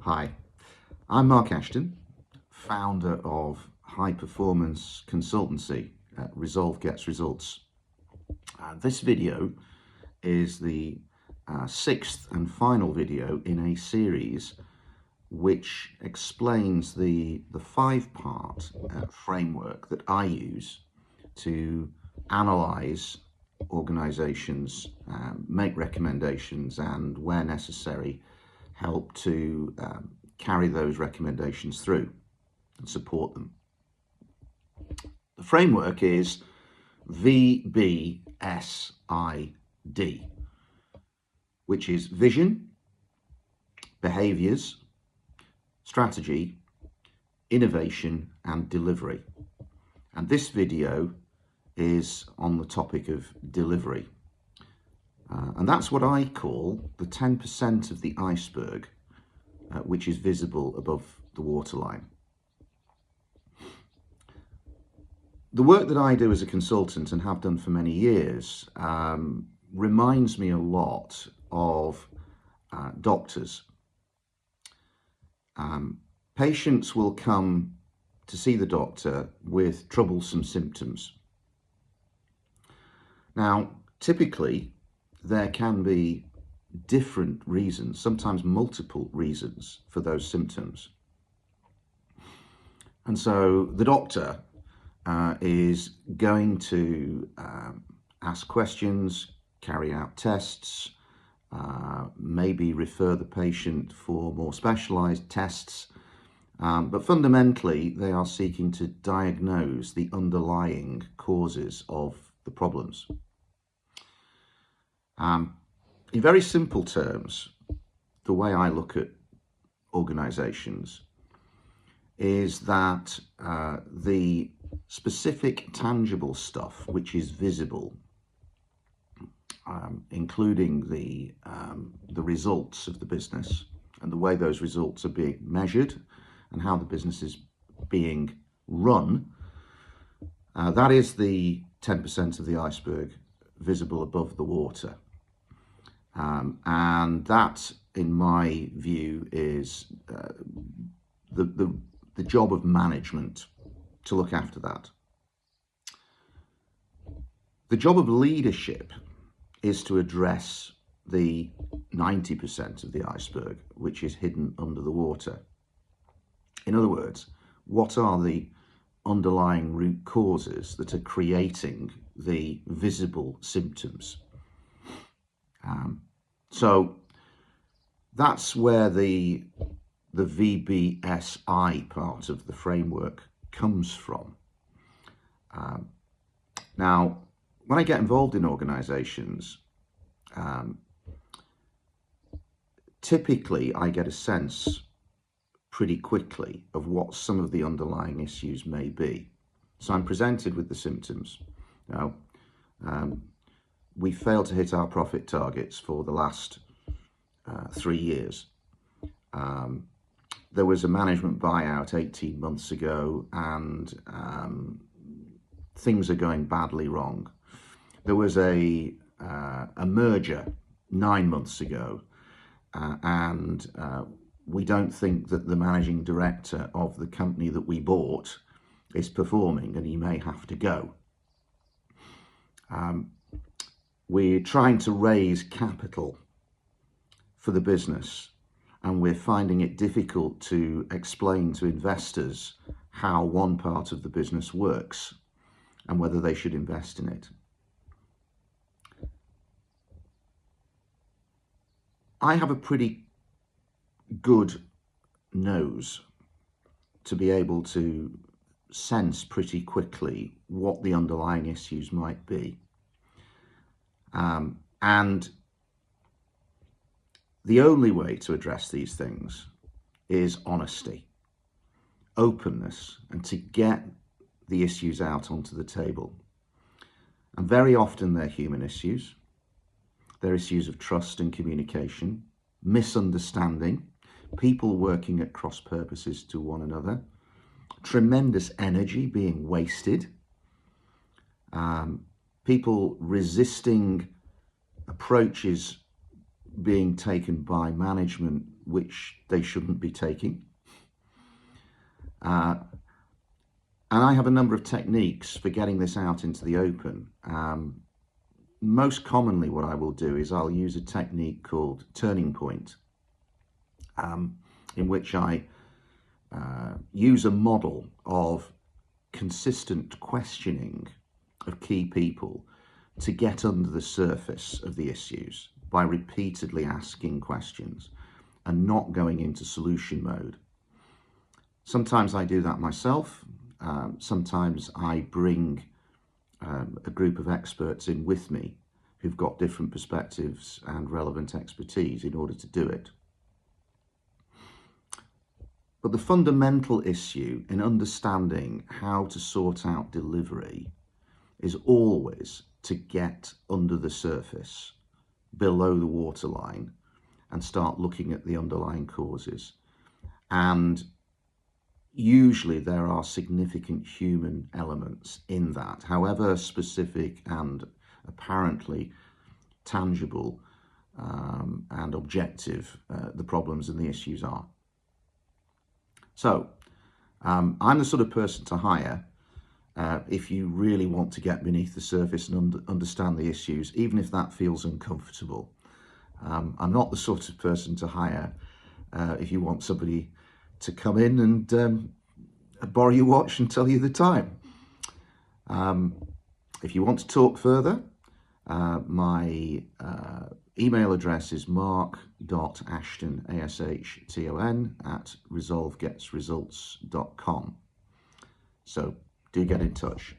Hi, I'm Mark Ashton, founder of high performance consultancy Resolve Gets Results. This video is the sixth and final video in a series which explains the five-part framework that I use to analyse organisations, make recommendations, and where necessary help to carry those recommendations through and support them. The framework is VBSID, which is vision, behaviours, strategy, innovation and delivery. And this video is on the topic of delivery. And that's what I call the 10% of the iceberg which is visible above the waterline. The work that I do as a consultant and have done for many years reminds me a lot of doctors. Patients will come to see the doctor with troublesome symptoms. Now, typically, there can be different reasons, sometimes multiple reasons for those symptoms. And so the doctor is going to ask questions, carry out tests, maybe refer the patient for more specialised tests, but fundamentally they are seeking to diagnose the underlying causes of the problems. In very simple terms, the way I look at organisations is that the specific tangible stuff which is visible, including the results of the business and the way those results are being measured and how the business is being run, that is the 10% of the iceberg visible above the water. And that, in my view, is the job of management to look after that. The job of leadership is to address the 90% of the iceberg, which is hidden under the water. In other words, what are the underlying root causes that are creating the visible symptoms? So that's where the VBSI part of the framework comes from. Now, when I get involved in organisations, typically I get a sense pretty quickly of what some of the underlying issues may be. So I'm presented with the symptoms. Now, we failed to hit our profit targets for the last 3 years. There was a management buyout 18 months ago and things are going badly wrong. There was a merger 9 months ago and we don't think that the managing director of the company that we bought is performing and he may have to go. We're trying to raise capital for the business and we're finding it difficult to explain to investors how one part of the business works and whether they should invest in it. I have a pretty good nose to be able to sense pretty quickly what the underlying issues might be. And the only way to address these things is honesty, openness, and to get the issues out onto the table. And very often they're human issues. They're issues of trust and communication, misunderstanding, people working at cross purposes to one another, tremendous energy being wasted, people resisting approaches being taken by management which they shouldn't be taking. And I have a number of techniques for getting this out into the open. Most commonly what I will do is I'll use a technique called turning point, in which I use a model of consistent questioning of key people to get under the surface of the issues by repeatedly asking questions and not going into solution mode. Sometimes I do that myself. Sometimes I bring a group of experts in with me who've got different perspectives and relevant expertise in order to do it. But the fundamental issue in understanding how to sort out delivery is always to get under the surface, below the waterline, and start looking at the underlying causes. And usually there are significant human elements in that, however specific and apparently tangible and objective the problems and the issues are. So I'm the sort of person to hire if you really want to get beneath the surface and understand the issues, even if that feels uncomfortable. I'm not the sort of person to hire if you want somebody to come in and borrow your watch and tell you the time. If you want to talk further, my email address is mark.ashton, ashton, @resolvegetsresults.com. So do get in touch.